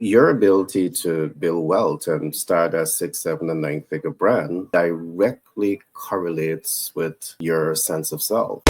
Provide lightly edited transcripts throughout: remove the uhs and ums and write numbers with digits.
Your ability to build wealth and start a six, seven, and nine figure brand directly correlates with your sense of self.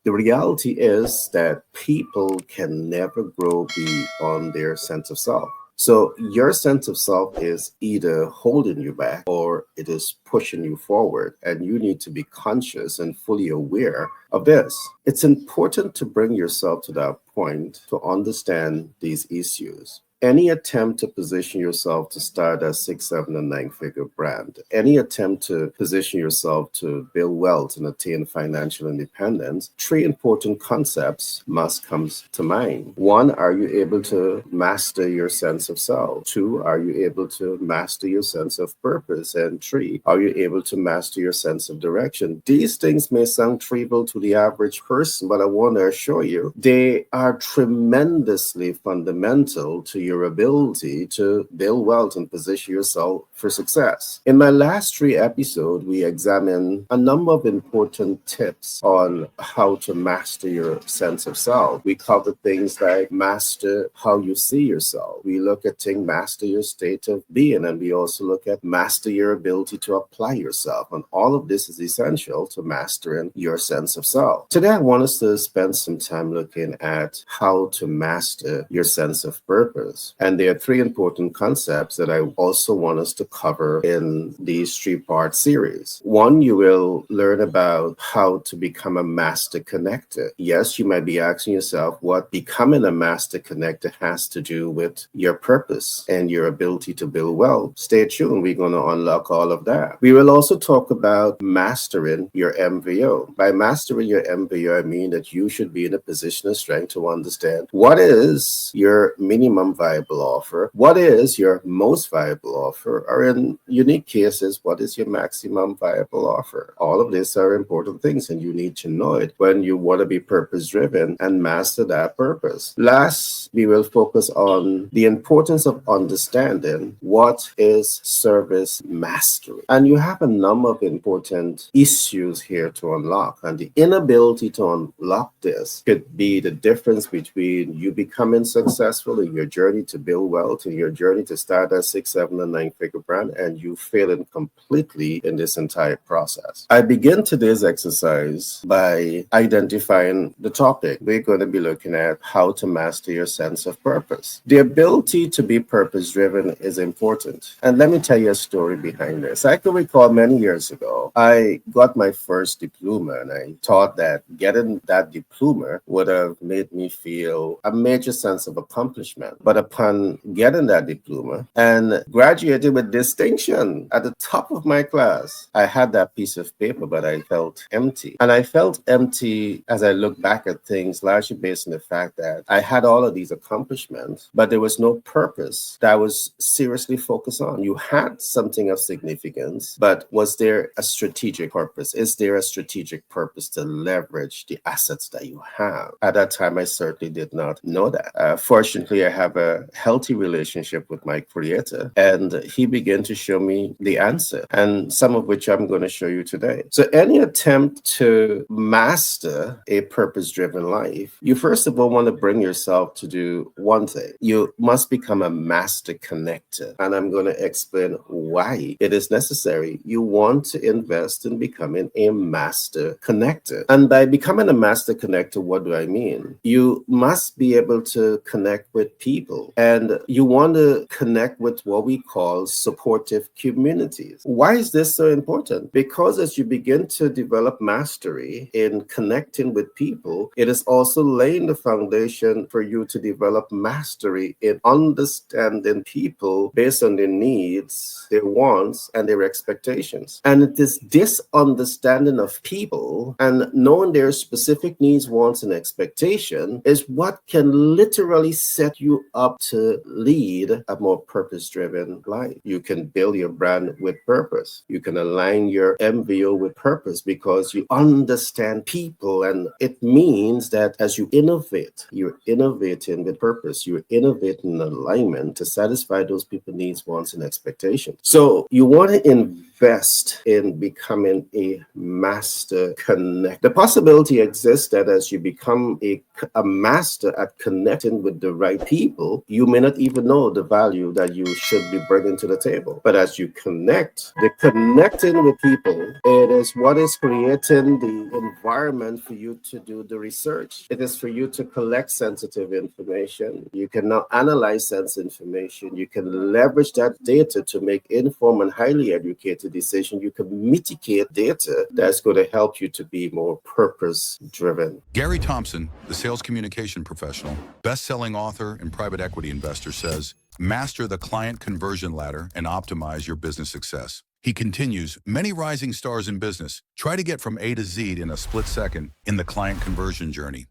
The reality is that people can never grow beyond their sense of self. So your sense of self is either holding you back or it is pushing you forward. And you need to be conscious and fully aware of this. It's important to bring yourself to that point to understand these issues. Any attempt to position yourself to start a six, seven, and nine figure brand, any attempt to position yourself to build wealth and attain financial independence, three important concepts must come to mind. One, are you able to master your sense of self? Two, are you able to master your sense of purpose? And three, are you able to master your sense of direction? These things may sound trivial to the average person, but I want to assure you, they are tremendously fundamental to your ability to build wealth and position yourself for success. In my last three episodes, we examined a number of important tips on how to master your sense of self. We covered things like master how you see yourself. We look at things, master your state of being, and we also look at master your ability to apply yourself. And all of this is essential to mastering your sense of self. Today, I want us to spend some time looking at how to master your sense of purpose. And there are three important concepts that I also want us to cover in these three-part series. One, you will learn about how to become a master connector. Yes, you might be asking yourself what becoming a master connector has to do with your purpose and your ability to build wealth. Stay tuned. We're going to unlock all of that. We will also talk about mastering your MVO. By mastering your MVO, I mean that you should be in a position of strength to understand what is your minimum viable offer, what is your most viable offer, or in unique cases, what is your maximum viable offer. All of these are important things, and you need to know it when you want to be purpose driven and master that purpose. Last, we will focus on the importance of understanding what is service mastery. And you have a number of important issues here to unlock, and the inability to unlock this could be the difference between you becoming successful in your journey to build wealth, in your journey to start a six, seven, and nine figure brand, and you failing completely in this entire process. I begin today's exercise by identifying the topic. We're going to be looking at how to master your sense of purpose. The ability to be purpose driven is important. And let me tell you a story behind this. I can recall many years ago, I got my first diploma, and I thought that getting that diploma would have made me feel a major sense of accomplishment. But upon getting that diploma and graduated with distinction at the top of my class, I had that piece of paper, but I felt empty. And I felt empty as I look back at things, largely based on the fact that I had all of these accomplishments, but there was no purpose that I was seriously focused on. You had something of significance, but was there a strategic purpose? Is there a strategic purpose to leverage the assets that you have? At that time, I certainly did not know that. Fortunately, I have a healthy relationship with my creator, and he began to show me the answer, and some of which I'm going to show you today. So any attempt to master a purpose-driven life, you first of all want to bring yourself to do one thing. You must become a master connector, and I'm going to explain why it is necessary. You want to invest in becoming a master connector. And by becoming a master connector, what do I mean? You must be able to connect with people, and you want to connect with what we call supportive communities. Why is this so important? Because as you begin to develop mastery in connecting with people, it is also laying the foundation for you to develop mastery in understanding people based on their needs, their wants, and their expectations. And it is this understanding of people and knowing their specific needs, wants, and expectation is what can literally set you up to lead a more purpose-driven life. You can build your brand with purpose. You can align your MVO with purpose because you understand people, and it means that as you innovate, you're innovating with purpose. You're innovating in alignment to satisfy those people's needs, wants, and expectations. So you want to invest invest in becoming a master connect. The possibility exists that as you become a master at connecting with the right people, you may not even know the value that you should be bringing to the table. But as you connect, the connecting with people, it is what is creating the environment for you to do the research. It is for you to collect sensitive information. You can now analyze sensitive information. You can leverage that data to make informed and highly educated decisions. You can mitigate data that's going to help you to be more purpose driven. Gary Thompson, the sales communication professional, best-selling author and private equity investor, says, master the client conversion ladder and optimize your business success. He continues, many rising stars in business try to get from A to Z in a split second in the client conversion journey.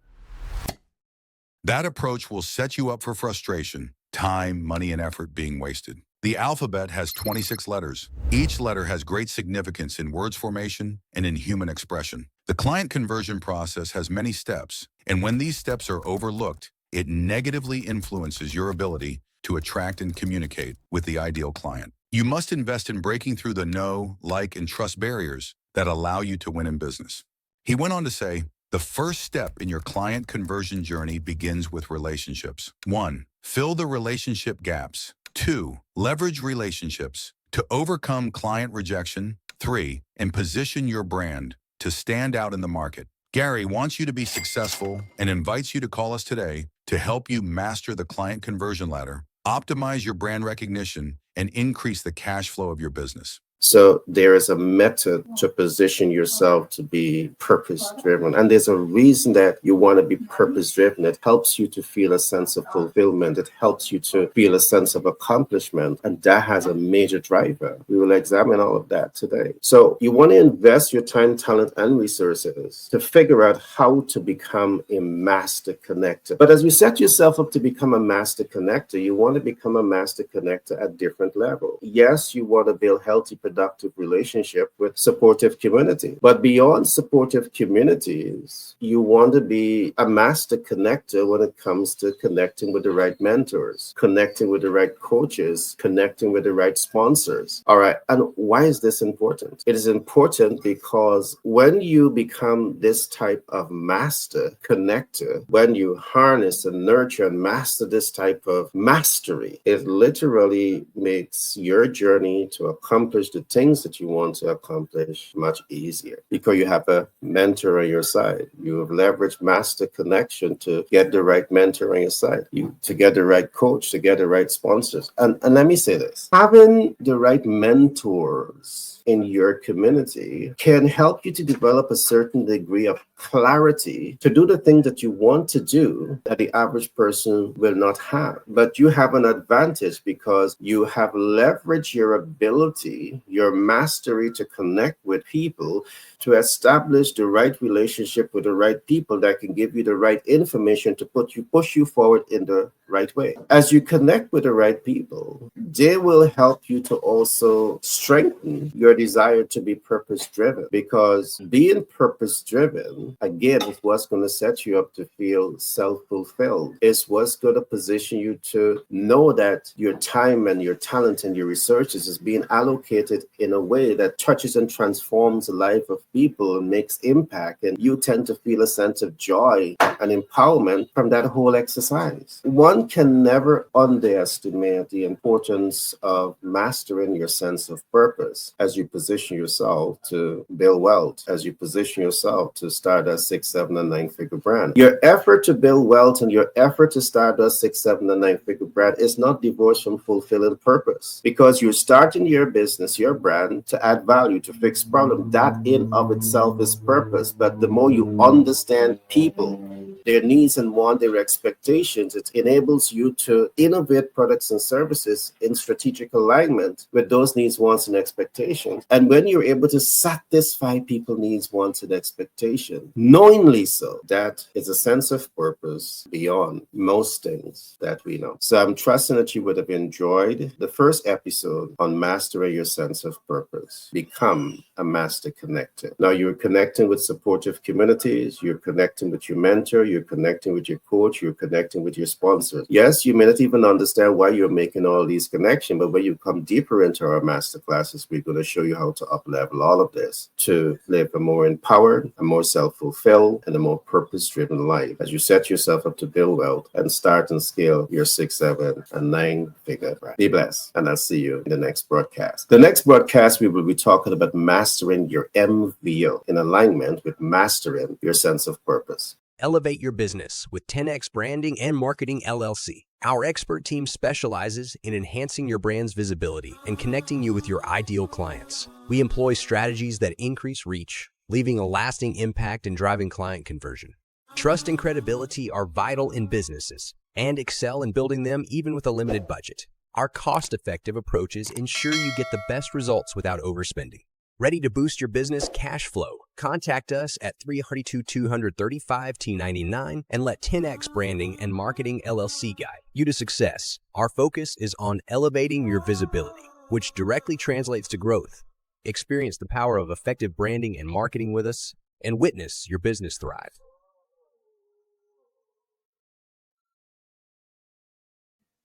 That approach will set you up for frustration, time, money, and effort being wasted. The alphabet has 26 letters. Each letter has great significance in words formation and in human expression. The client conversion process has many steps, and when these steps are overlooked, it negatively influences your ability to attract and communicate with the ideal client. You must invest in breaking through the know, like, and trust barriers that allow you to win in business. He went on to say, the first step in your client conversion journey begins with relationships. 1. Fill the relationship gaps. 2. Leverage relationships to overcome client rejection. 3. And position your brand to stand out in the market. Gary wants you to be successful and invites you to call us today to help you master the client conversion ladder, optimize your brand recognition, and increase the cash flow of your business. So there is a method to position yourself to be purpose driven. And there's a reason that you want to be purpose driven. It helps you to feel a sense of fulfillment. It helps you to feel a sense of accomplishment. And that has a major driver. We will examine all of that today. So you want to invest your time, talent, and resources to figure out how to become a master connector. But as you set yourself up to become a master connector, you want to become a master connector at different levels. Yes, you want to build healthy, productive relationship with supportive community. But beyond supportive communities, you want to be a master connector when it comes to connecting with the right mentors, connecting with the right coaches, connecting with the right sponsors. All right. And why is this important? It is important because when you become this type of master connector, when you harness and nurture and master this type of mastery, it literally makes your journey to accomplish the things that you want to accomplish much easier because you have a mentor on your side. You have leveraged master connection to get the right mentor on your side, to get the right coach, to get the right sponsors. And let me say this, having the right mentors in your community can help you to develop a certain degree of clarity to do the things that you want to do that the average person will not have. But you have an advantage because you have leveraged your ability, your mastery to connect with people, to establish the right relationship with the right people that can give you the right information to push you forward in the right way. As you connect with the right people, they will help you to also strengthen your desire to be purpose driven, because being purpose driven, again, is what's going to set you up to feel self-fulfilled. It's what's going to position you to know that your time and your talent and your resources is being allocated in a way that touches and transforms the life of people and makes impact. And you tend to feel a sense of joy and empowerment from that whole exercise. One can never underestimate the importance of mastering your sense of purpose as you position yourself to build wealth, as you position yourself to start a 6, 7, and 9-figure brand. Your effort to build wealth and your effort to start a 6, 7, and 9-figure brand is not divorced from fulfilling purpose, because you're starting your business, your brand, to add value, to fix problems. That in of itself is purpose. But the more you understand people, their needs and want, their expectations, it enables you to innovate products and services in strategic alignment with those needs, wants, and expectations. And when you're able to satisfy people's needs, wants, and expectations, knowingly so, that is a sense of purpose beyond most things that we know. So I'm trusting that you would have enjoyed the first episode on mastering your sense sense of purpose. Become a master connector. Now you're connecting with supportive communities, you're connecting with your mentor, you're connecting with your coach, you're connecting with your sponsors. Yes, you may not even understand why you're making all these connections, but when you come deeper into our master classes, we're going to show you how to up level all of this to live a more empowered, a more self-fulfilled, and a more purpose-driven life as you set yourself up to build wealth and start and scale your 6, 7, and 9-figure brand. Be blessed, and I'll see you in the next broadcast. The next broadcast, we will be talking about mastering your MVO in alignment with mastering your sense of purpose. Elevate your business with 10X Branding and Marketing LLC. Our expert team specializes in enhancing your brand's visibility and connecting you with your ideal clients. We employ strategies that increase reach, leaving a lasting impact and driving client conversion. Trust and credibility are vital in businesses and excel in building them even with a limited budget. Our cost-effective approaches ensure you get the best results without overspending. Ready to boost your business cash flow? Contact us at 332-235-T99 and let 10X Branding and Marketing LLC guide you to success. Our focus is on elevating your visibility, which directly translates to growth. Experience the power of effective branding and marketing with us and witness your business thrive.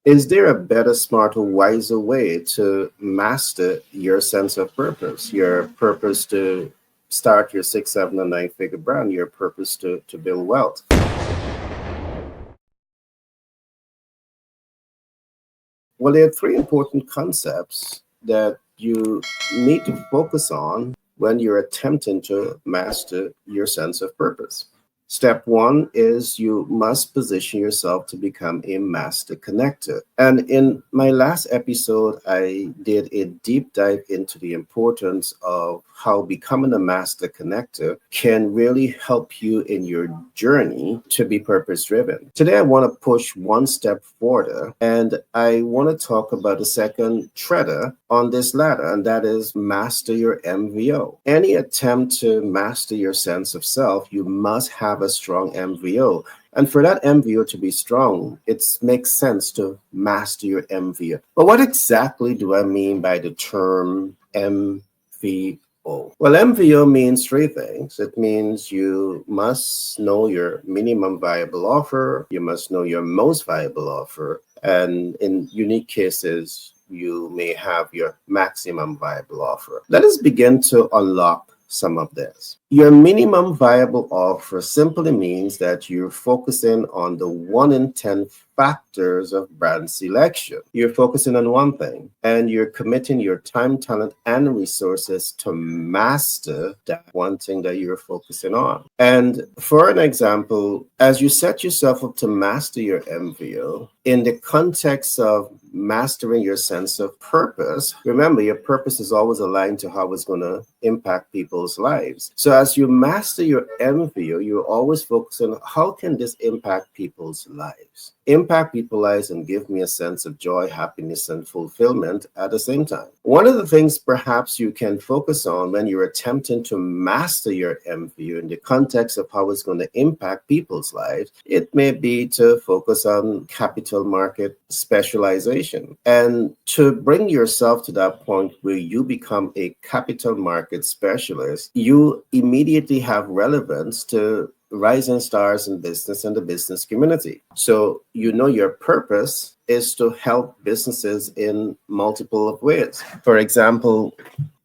Is there a better, smarter, wiser way to master your sense of purpose? Your purpose to start your 6, 7, and 9-figure brand, your purpose to build wealth. Well, there are 3 important concepts that you need to focus on when you're attempting to master your sense of purpose. Step 1 is you must position yourself to become a master connector. And in my last episode, I did a deep dive into the importance of how becoming a master connector can really help you in your journey to be purpose driven. Today, I want to push one step further, and I want to talk about the second treader on this ladder, and that is master your MVO. Any attempt to master your sense of self, you must have a strong MVO. And for that MVO to be strong, it makes sense to master your MVO. But what exactly do I mean by the term MVO? Well, MVO means 3 things. It means you must know your minimum viable offer, you must know your most viable offer, and in unique cases, you may have your maximum viable offer. Let us begin to unlock some of this. Your minimum viable offer simply means that you're focusing on the 1 in 10 factors of brand selection. You're focusing on one thing, and you're committing your time, talent, and resources to master that one thing that you're focusing on. And for an example, as you set yourself up to master your MVO, in the context of mastering your sense of purpose, remember your purpose is always aligned to how it's going to impact people's lives. So as you master your MVO, you're always focusing on how can this impact people's lives? Impact people's lives and give me a sense of joy, happiness, and fulfillment at the same time. One of the things perhaps you can focus on when you're attempting to master your MVO in the context of how it's going to impact people's lives, it may be to focus on capital market specialization and to bring yourself to that point where you become a capital market specialist. You immediately have relevance to rising stars in business and the business community. So you know your purpose is to help businesses in multiple of ways. For example,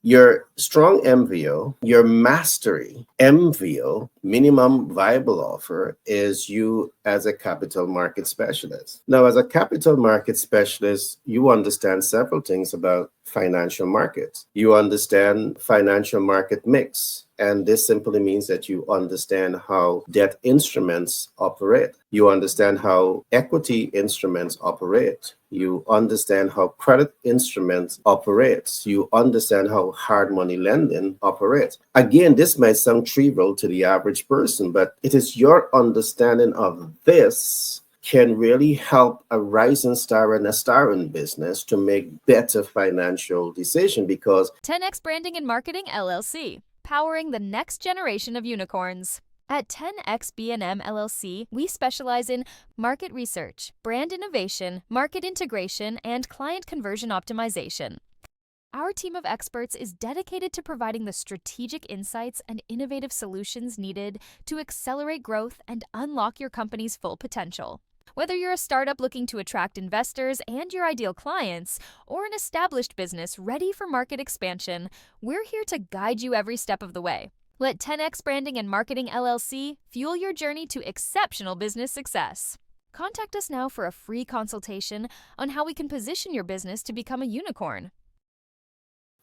your strong MVO, your mastery MVO, minimum viable offer, is you as a capital market specialist. Now, as a capital market specialist, you understand several things about financial markets. You understand financial market mix. And this simply means that you understand how debt instruments operate. You understand how equity instruments operate. You understand how credit instruments operate. You understand how hard money lending operates. Again, this might sound trivial to the average person, but it is your understanding of this can really help a rising star and a star in business to make better financial decisions because 10X Branding and Marketing LLC, powering the next generation of unicorns. At 10X B&M LLC, we specialize in market research, brand innovation, market integration, and client conversion optimization. Our team of experts is dedicated to providing the strategic insights and innovative solutions needed to accelerate growth and unlock your company's full potential. Whether you're a startup looking to attract investors and your ideal clients, or an established business ready for market expansion, we're here to guide you every step of the way. Let 10x Branding and Marketing LLC fuel your journey to exceptional business success. Contact us now for a free consultation on how we can position your business to become a unicorn.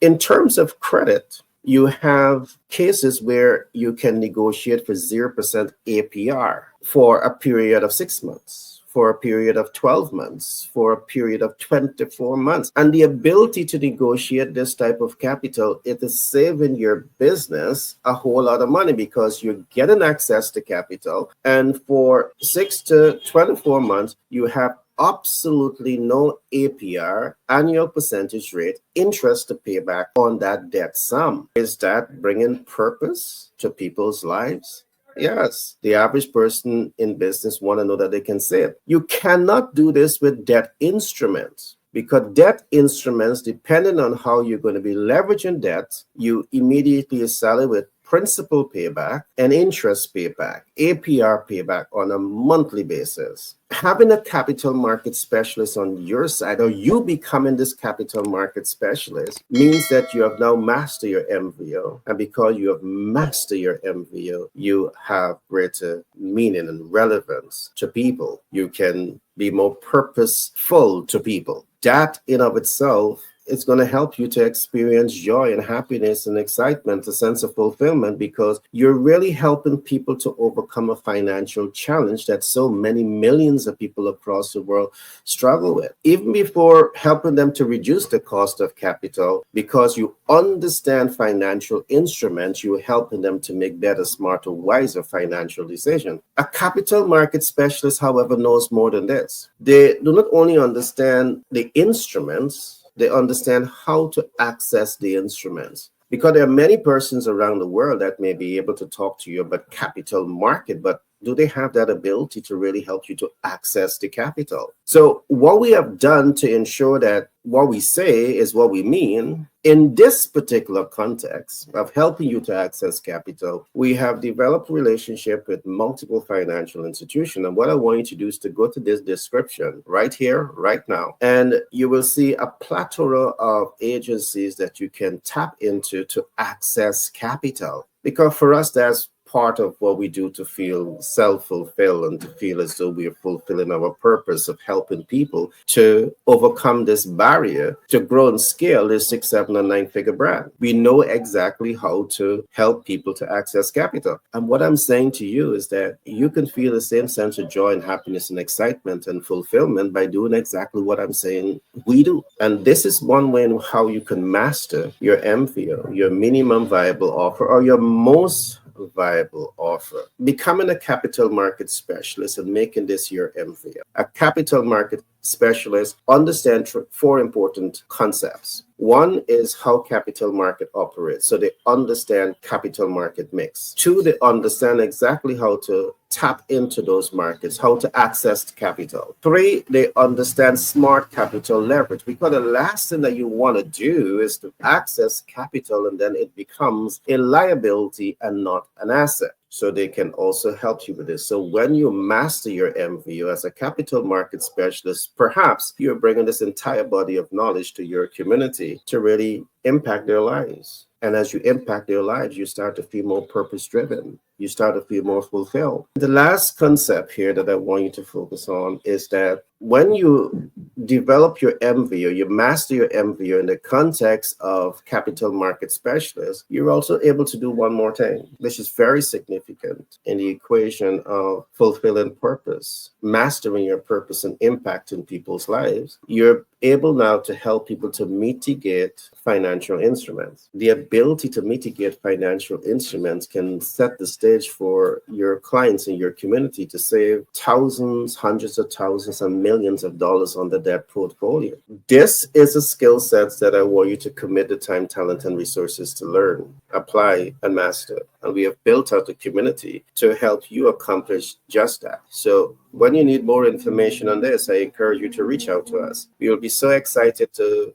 In terms of credit, you have cases where you can negotiate for 0% APR for a period of 6 months, for a period of 12 months, for a period of 24 months. And the ability to negotiate this type of capital, it is saving your business a whole lot of money because you're getting access to capital. And for 6 to 24 months, you have absolutely no APR, annual percentage rate, interest to pay back on that debt sum. Is that bringing purpose to people's lives? Yes, the average person in business want to know that they can save. You cannot do this with debt instruments because debt instruments, depending on how you're going to be leveraging debt, you immediately sell it with principal payback and interest payback, APR payback on a monthly basis. Having a capital market specialist on your side, or you becoming this capital market specialist, means that you have now mastered your MVO. And because you have mastered your MVO, you have greater meaning and relevance to people. You can be more purposeful to people. That in of itself, it's going to help you to experience joy and happiness and excitement, a sense of fulfillment, because you're really helping people to overcome a financial challenge that so many millions of people across the world struggle with. Even before helping them to reduce the cost of capital, because you understand financial instruments, you're helping them to make better, smarter, wiser financial decisions. A capital market specialist, however, knows more than this. They do not only understand the instruments, they understand how to access the instruments. Because there are many persons around the world that may be able to talk to you about capital market, but do they have that ability to really help you to access the capital? So what we have done to ensure that what we say is what we mean, in this particular context of helping you to access capital, we have developed a relationship with multiple financial institutions. And what I want you to do is to go to this description right here, right now, and you will see a plethora of agencies that you can tap into to access capital. Because for us, that's part of what we do to feel self-fulfilled and to feel as though we are fulfilling our purpose of helping people to overcome this barrier to grow and scale this 6, 7, and 9-figure brand. We know exactly how to help people to access capital. And what I'm saying to you is that you can feel the same sense of joy and happiness and excitement and fulfillment by doing exactly what I'm saying we do. And this is one way in how you can master your MVO, your minimum viable offer, or your most viable offer. Becoming a capital market specialist and making this your MVO. A capital market specialist understand 4 important concepts. One is how capital market operates. So they understand capital market mix. 2, they understand exactly how to tap into those markets, how to access capital. 3, they understand smart capital leverage, because the last thing that you want to do is to access capital and then it becomes a liability and not an asset. So they can also help you with this. So when you master your MVO as a capital market specialist, perhaps you're bringing this entire body of knowledge to your community to really impact their lives. And as you impact their lives, you start to feel more purpose-driven. You start to feel more fulfilled. The last concept here that I want you to focus on is that when you develop your MVO, you master your MVO in the context of capital market specialists, you're also able to do one more thing, which is very significant in the equation of fulfilling purpose, mastering your purpose and impacting people's lives. You're able now to help people to mitigate financial instruments. The ability to mitigate financial instruments can set the stage for your clients and your community to save thousands, hundreds of thousands, and millions of dollars on the debt portfolio. This is a skill set that I want you to commit the time, talent, and resources to learn, apply, and master. And we have built out a community to help you accomplish just that. So when you need more information on this, I encourage you to reach out to us. We will be so excited to,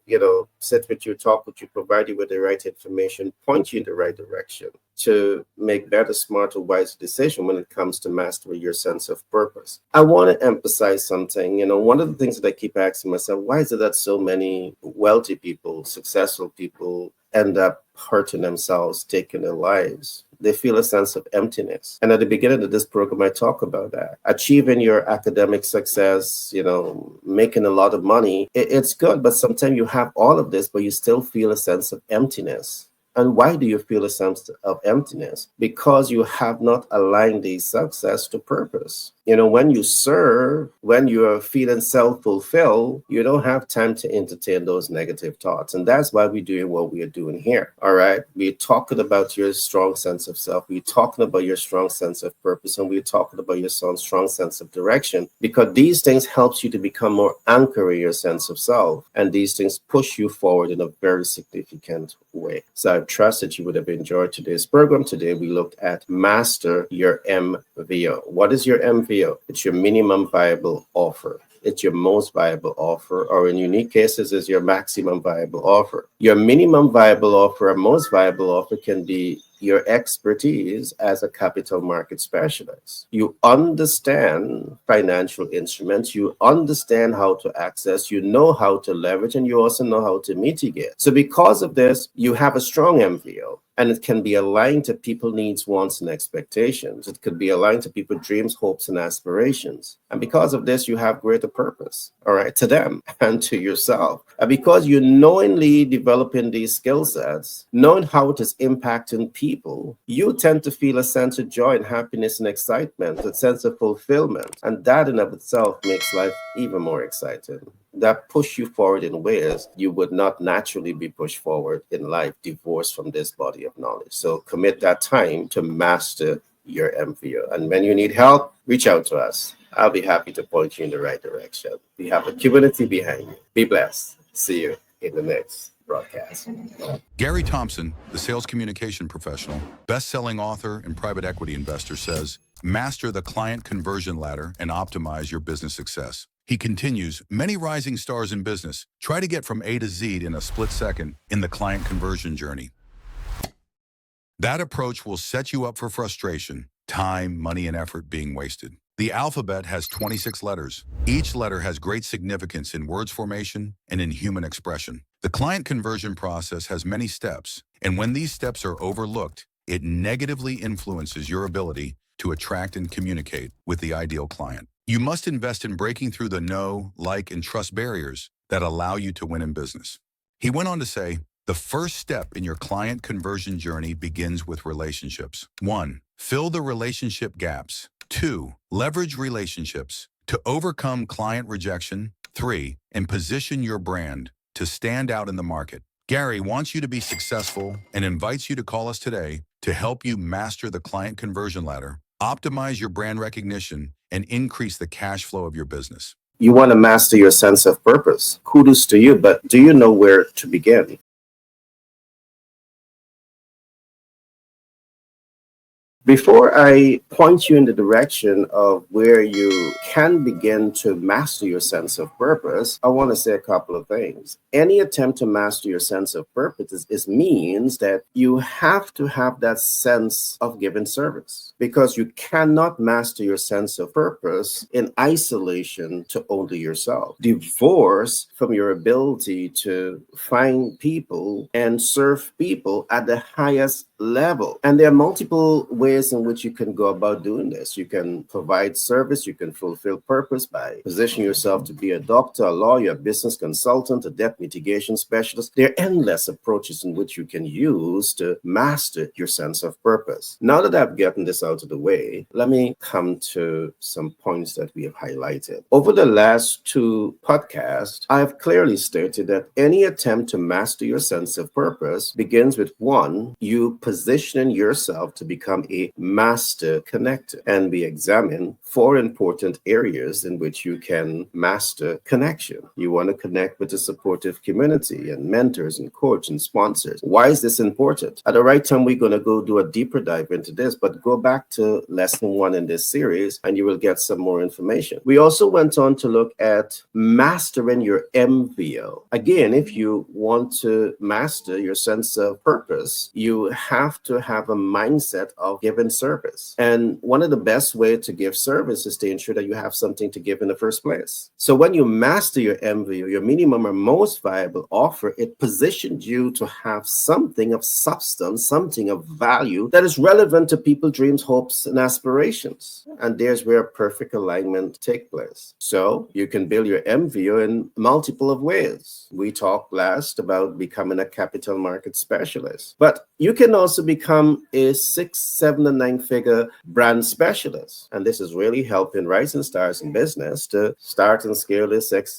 sit with you, talk with you, provide you with the right information, point you in the right direction to make better, smarter, wiser decision when it comes to mastering your sense of purpose. I want to emphasize something. One of the things that I keep asking myself, why is it that so many wealthy people, successful people end up hurting themselves, taking their lives? They feel a sense of emptiness. And at the beginning of this program, I talk about that. Achieving your academic success, making a lot of money, it's good, but sometimes you have all of this, but you still feel a sense of emptiness. And why do you feel a sense of emptiness? Because you have not aligned the success to purpose. When you serve, when you are feeling self-fulfilled, you don't have time to entertain those negative thoughts. And that's why we're doing what we are doing here. All right. We're talking about your strong sense of self. We're talking about your strong sense of purpose. And we're talking about your strong sense of direction, because these things helps you to become more anchored in your sense of self. And these things push you forward in a very significant way. So I trust that you would have enjoyed today's program. Today, we looked at Master Your MVO. What is your MVO? It's your minimum viable offer. It's your most viable offer, or in unique cases, is your maximum viable offer. Your minimum viable offer or most viable offer can be your expertise as a capital market specialist. You understand financial instruments, you understand how to access, you know how to leverage, and you also know how to mitigate. So because of this, you have a strong MVO. And it can be aligned to people's needs, wants, and expectations. It could be aligned to people's dreams, hopes, and aspirations. And because of this, you have greater purpose, all right, to them and to yourself. And because you're knowingly developing these skill sets, knowing how it is impacting people, you tend to feel a sense of joy and happiness and excitement, a sense of fulfillment. And that in of itself makes life even more exciting. That push you forward in ways you would not naturally be pushed forward in life, divorced from this body of knowledge. So commit that time to master your MVO. And when you need help, reach out to us. I'll be happy to point you in the right direction. We have a community behind you. Be blessed. See you in the next broadcast. Gary Thompson, the sales communication professional, best-selling author and private equity investor, says, master the client conversion ladder and optimize your business success. He continues, many rising stars in business try to get from A to Z in a split second in the client conversion journey. That approach will set you up for frustration, time, money, and effort being wasted. The alphabet has 26 letters. Each letter has great significance in words formation and in human expression. The client conversion process has many steps, and when these steps are overlooked, it negatively influences your ability to attract and communicate with the ideal client. You must invest in breaking through the know, like, and trust barriers that allow you to win in business. He went on to say, the first step in your client conversion journey begins with relationships. 1. Fill the relationship gaps. 2. Leverage relationships to overcome client rejection. 3. And position your brand to stand out in the market. Gary wants you to be successful and invites you to call us today to help you master the client conversion ladder, optimize your brand recognition, and increase the cash flow of your business. You want to master your sense of purpose. Kudos to you, but do you know where to begin? Before I point you in the direction of where you can begin to master your sense of purpose, I want to say a couple of things. Any attempt to master your sense of purpose means that you have to have that sense of giving service, because you cannot master your sense of purpose in isolation to only yourself. Divorce from your ability to find people and serve people at the highest level. And there are multiple ways in which you can go about doing this. You can provide service, you can fulfill purpose by positioning yourself to be a doctor, a lawyer, a business consultant, a debt mitigation specialist. There are endless approaches in which you can use to master your sense of purpose. Now that I've gotten this out of the way, let me come to some points that we have highlighted. Over the last 2 podcasts, I have clearly stated that any attempt to master your sense of purpose begins with 1, you positioning yourself to become a we master connected. And we examine 4 important areas in which you can master connection. You want to connect with a supportive community and mentors and coach and sponsors. Why is this important? At the right time, we're going to go do a deeper dive into this, but go back to lesson 1 in this series and you will get some more information. We also went on to look at mastering your MVO. Again, if you want to master your sense of purpose, you have to have a mindset of giving service. And one of the best ways to give service is to ensure that you have something to give in the first place. So when you master your MVO, your minimum or most viable offer, it positions you to have something of substance, something of value that is relevant to people's dreams, hopes, and aspirations. And there's where perfect alignment takes place. So you can build your MVO in multiple of ways. We talked last about becoming a capital market specialist, but you can also become a 6, 7, and 9-figure brand specialist. And this is really helping rising stars in business to start and scale this 6,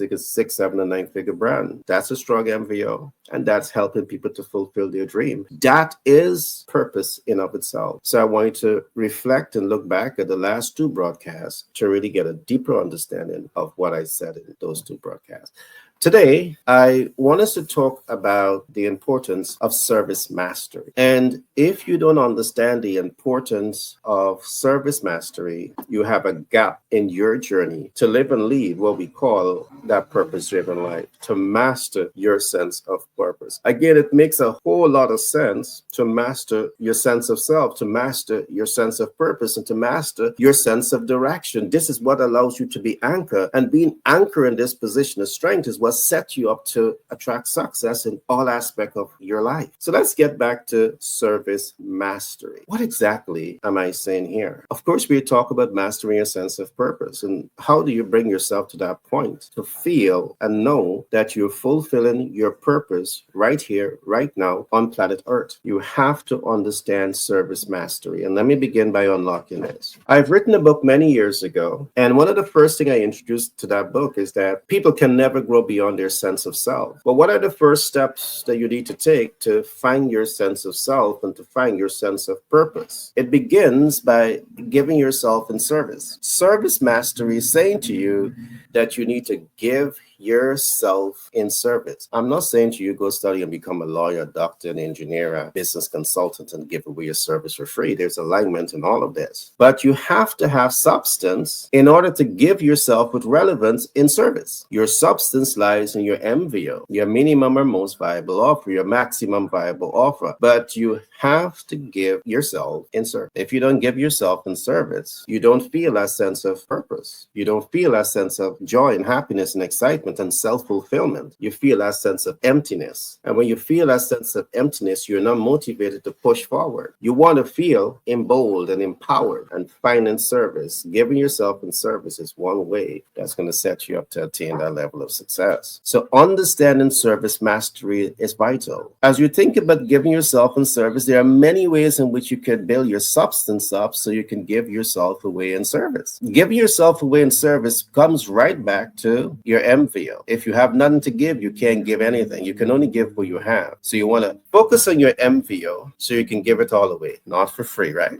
7, and 9-figure brand. That's a strong MVO, and that's helping people to fulfill their dream. That is purpose in of itself. So I want you to reflect and look back at the last 2 broadcasts to really get a deeper understanding of what I said in those 2 broadcasts. Today, I want us to talk about the importance of service mastery. And if you don't understand the importance of service mastery, you have a gap in your journey to live and lead what we call that purpose-driven life, to master your sense of purpose. Again, it makes a whole lot of sense to master your sense of self, to master your sense of purpose, and to master your sense of direction. This is what allows you to be anchored. And being anchored in this position of strength is what set you up to attract success in all aspects of your life. So let's get back to service mastery. What exactly am I saying here? Of course, we talk about mastering a sense of purpose. And how do you bring yourself to that point to feel and know that you're fulfilling your purpose right here, right now on planet Earth? You have to understand service mastery. And let me begin by unlocking this. I've written a book many years ago. And one of the first things I introduced to that book is that people can never grow beyond their sense of self. But what are the first steps that you need to take to find your sense of self and to find your sense of purpose? It begins by giving yourself in service. Service mastery is saying to you that you need to give yourself in service. I'm not saying to you go study and become a lawyer, doctor, an engineer, a business consultant, and give away your service for free. There's alignment in all of this. But you have to have substance in order to give yourself with relevance in service. Your substance lies in your MVO, your minimum or most viable offer, your maximum viable offer. But you have to give yourself in service. If you don't give yourself in service, you don't feel that sense of purpose. You don't feel that sense of joy and happiness and excitement and self-fulfillment. You feel that sense of emptiness. And when you feel that sense of emptiness, you're not motivated to push forward. You want to feel emboldened and empowered, and finding service. Giving yourself in service is one way that's going to set you up to attain that level of success. So understanding service mastery is vital. As you think about giving yourself in service, there are many ways in which you can build your substance up so you can give yourself away in service. Giving yourself away in service comes right back to your MVO. If you have nothing to give, you can't give anything. You can only give what you have. So you want to focus on your MVO so you can give it all away, not for free, right?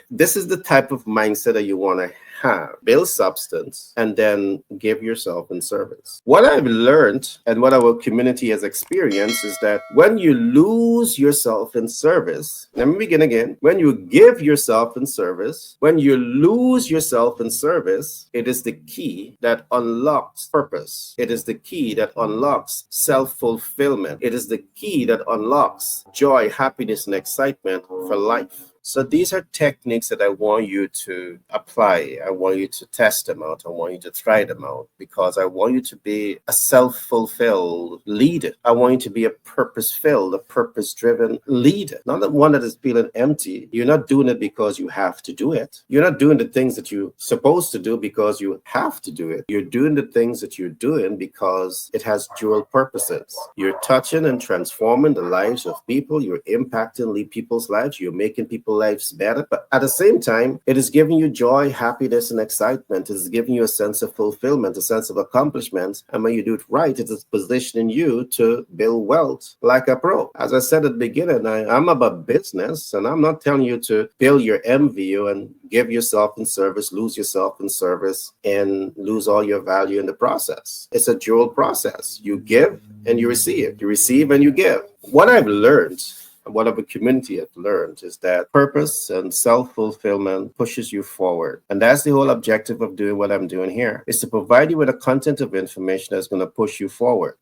This is the type of mindset that you want to have. Build substance and then give yourself in service. What I've learned and what our community has experienced is that when you lose yourself in service, let me begin again. When you give yourself in service, when you lose yourself in service, it is the key that unlocks purpose. It is the key that unlocks self-fulfillment. It is the key that unlocks joy, happiness, and excitement for life. So these are techniques that I want you to apply. I want you to test them out. I want you to try them out because I want you to be a self-fulfilled leader. I want you to be a purpose-filled, a purpose-driven leader, not the one that is feeling empty. You're not doing it because you have to do it. You're not doing the things that you're supposed to do because you have to do it. You're doing the things that you're doing because it has dual purposes. You're touching and transforming the lives of people. You're impacting people's lives. You're making people lives better. But at the same time, it is giving you joy, happiness, and excitement. It is giving you a sense of fulfillment, a sense of accomplishment. And when you do it right, it is positioning you to build wealth like a pro. As I said at the beginning, I'm about business, and I'm not telling you to build your MVU and give yourself in service, lose yourself in service, and lose all your value in the process. It's a dual process. You give and you receive. You receive and you give. What I've learned, what our community has learned, is that purpose and self-fulfillment pushes you forward. And that's the whole objective of doing what I'm doing here, is to provide you with a content of information that's going to push you forward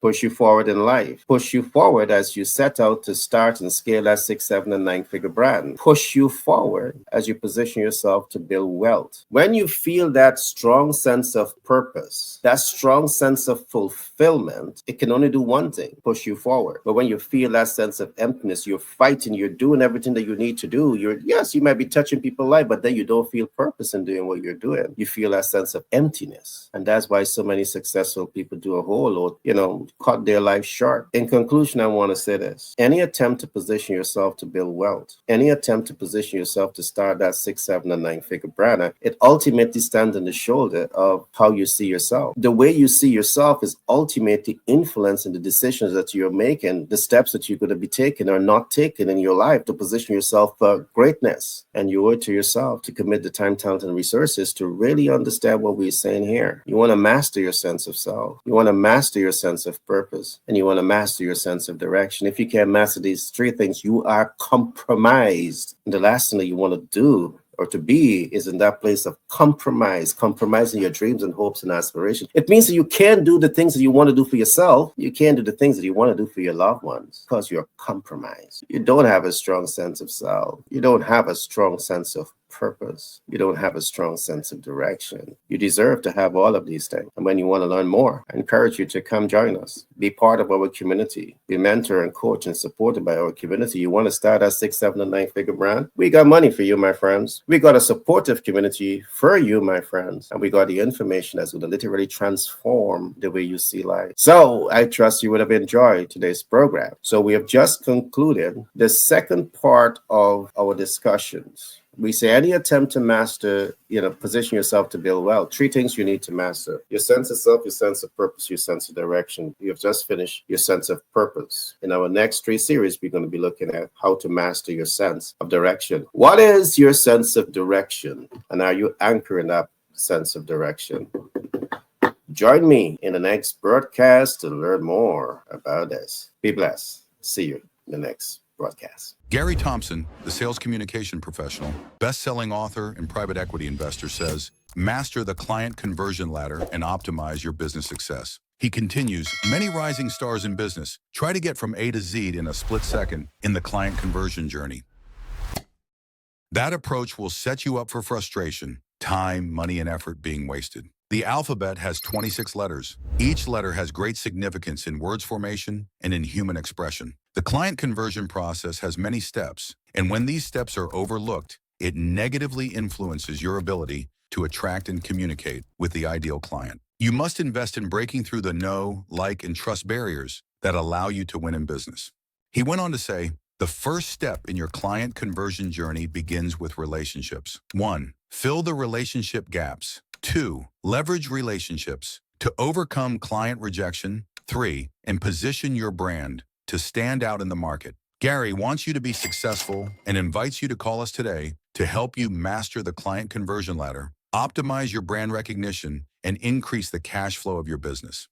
in life, push you forward as you set out to start and scale that 6, 7, and 9-figure brand, push you forward as you position yourself to build wealth. When you feel that strong sense of purpose, that strong sense of fulfillment, it can only do one thing, push you forward. But when you feel that sense of emptiness, you're fighting, you're doing everything that you need to do. Yes, you might be touching people's life, but then you don't feel purpose in doing what you're doing. You feel that sense of emptiness. And that's why so many successful people do a whole lot, cut their life short. In conclusion, I want to say this. Any attempt to position yourself to build wealth, any attempt to position yourself to start that 6, 7, and 9-figure brand, it ultimately stands on the shoulder of how you see yourself. The way you see yourself is ultimately influencing the decisions that you're making, the steps that you're going to be taking or not taking in your life to position yourself for greatness. And you owe it to yourself to commit the time, talent, and resources to really understand what we're saying here. You want to master your sense of self. You want to master your sense of purpose. And you want to master your sense of direction. If you can't master these three things, you are compromised. And the last thing that you want to do or to be is in that place of compromising your dreams and hopes and aspirations. It means that you can't do the things that you want to do for yourself. You can't do the things that you want to do for your loved ones because you're compromised. You don't have a strong sense of self. You don't have a strong sense of purpose. You don't have a strong sense of direction. You deserve to have all of these things. And when you want to learn more, I encourage you to come join us. Be part of our community. Be mentored and coached and supported by our community. You want to start a 6, 7, and 9-figure brand? We got money for you, my friends. We got a supportive community for you, my friends. And we got the information that's going to literally transform the way you see life. So I trust you would have enjoyed today's program. So we have just concluded the second part of our discussions. We say any attempt to master, position yourself to build wealth. 3 things you need to master: your sense of self, your sense of purpose, your sense of direction. You have just finished your sense of purpose. In our next 3 series, we're going to be looking at how to master your sense of direction. What is your sense of direction? And are you anchoring that sense of direction? Join me in the next broadcast to learn more about this. Be blessed. See you in the next broadcast. Gary Thompson, the sales communication professional, best-selling author and private equity investor, says, master the client conversion ladder and optimize your business success. He continues, many rising stars in business try to get from A to Z in a split second in the client conversion journey. That approach will set you up for frustration, time, money, and effort being wasted. The alphabet has 26 letters. Each letter has great significance in words formation and in human expression. The client conversion process has many steps, and when these steps are overlooked, it negatively influences your ability to attract and communicate with the ideal client. You must invest in breaking through the know, like, and trust barriers that allow you to win in business. He went on to say, the first step in your client conversion journey begins with relationships. 1. Fill the relationship gaps. 2. Leverage relationships to overcome client rejection. 3. And position your brand to stand out in the market. Gary wants you to be successful and invites you to call us today to help you master the client conversion ladder, optimize your brand recognition, and increase the cash flow of your business.